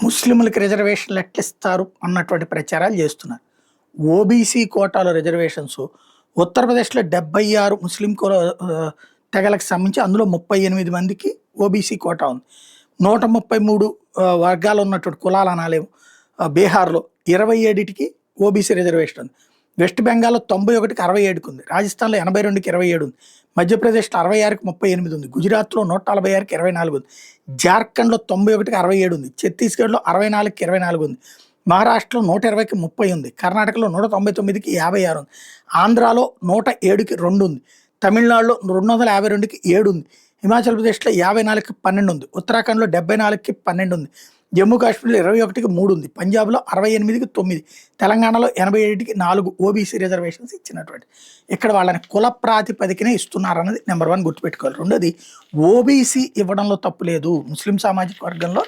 ముస్లింలకు రిజర్వేషన్లు ఎట్లిస్తారు అన్నటువంటి ప్రచారాలు చేస్తున్నారు. ఓబీసీ కోటాలో రిజర్వేషన్స్ ఉత్తరప్రదేశ్లో 76 ముస్లిం తెగలకు సంబంధించి అందులో 38 మందికి ఓబీసీ కోటా ఉంది. 133 వర్గాలు ఉన్నటువంటి కులాలు అనాలేము. బీహార్లో 27కి ఓబీసీ రిజర్వేషన్ ఉంది. వెస్ట్ బెంగాల్లో 91కి 67కి ఉంది. రాజస్థాన్లో 82కి 27 ఉంది. మధ్యప్రదేశ్లో 66కి 38 ఉంది. గుజరాత్లో 146కి 24 ఉంది. జార్ఖండ్లో 91కి 67 ఉంది. ఛత్తీస్గఢ్లో 64కి 24 ఉంది. మహారాష్ట్రలో 120కి 30 ఉంది. కర్ణాటకలో 199కి 56 ఉంది. ఆంధ్రాలో 107కి 2 ఉంది. తమిళనాడులో 252కి 7 ఉంది. హిమాచల్ ప్రదేశ్లో 54కి 12 ఉంది. ఉత్తరాఖండ్లో 74కి 12 ఉంది. జమ్మూ కాశ్మీర్లో 21కి 3 ఉంది. పంజాబ్లో 68కి 9, తెలంగాణలో 87కి 4 ఓబీసీ రిజర్వేషన్స్ ఇచ్చినటువంటి. ఇక్కడ వాళ్ళని కుల ప్రాతిపదికనే ఇస్తున్నారన్నది నెంబర్ 1 గుర్తుపెట్టుకోవాలి. రెండోది, ఓబీసీ ఇవ్వడంలో తప్పు లేదు. ముస్లిం సామాజిక వర్గంలో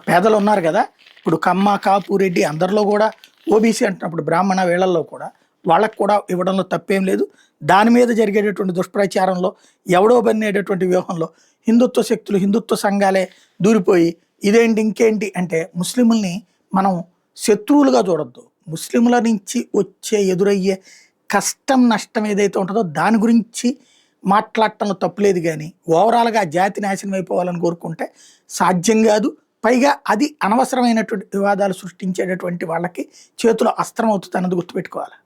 పేదలు ఉన్నారు కదా, ఇప్పుడు కమ్మ, కాపు, రెడ్డి అందరిలో కూడా ఓబీసీ అంటున్నప్పుడు బ్రాహ్మణ వీళ్ళల్లో కూడా వాళ్ళకు కూడా ఇవ్వడంలో తప్పేం లేదు. దాని మీద జరిగేటటువంటి దుష్ప్రచారంలో ఎవడో బన్నేటటువంటి వ్యూహంలో హిందుత్వ శక్తులు, హిందుత్వ సంఘాలే దూరిపోయి ఇదేంటి ఇంకేంటి అంటే ముస్లింలని మనం శత్రువులుగా చూడొద్దు. ముస్లింల నుంచి వచ్చే ఎదురయ్యే కష్టం నష్టం ఏదైతే ఉంటుందో దాని గురించి మాట్లాడటంలో తప్పులేదు. కానీ ఓవరాల్గా జాతి నాశనం అయిపోవాలని కోరుకుంటే సాధ్యం కాదు. పైగా అది అనవసరమైనటువంటి వివాదాలు సృష్టించేటటువంటి వాళ్ళకి చేతిలో అస్త్రం అవుతుంది అన్నది గుర్తుపెట్టుకోవాలి.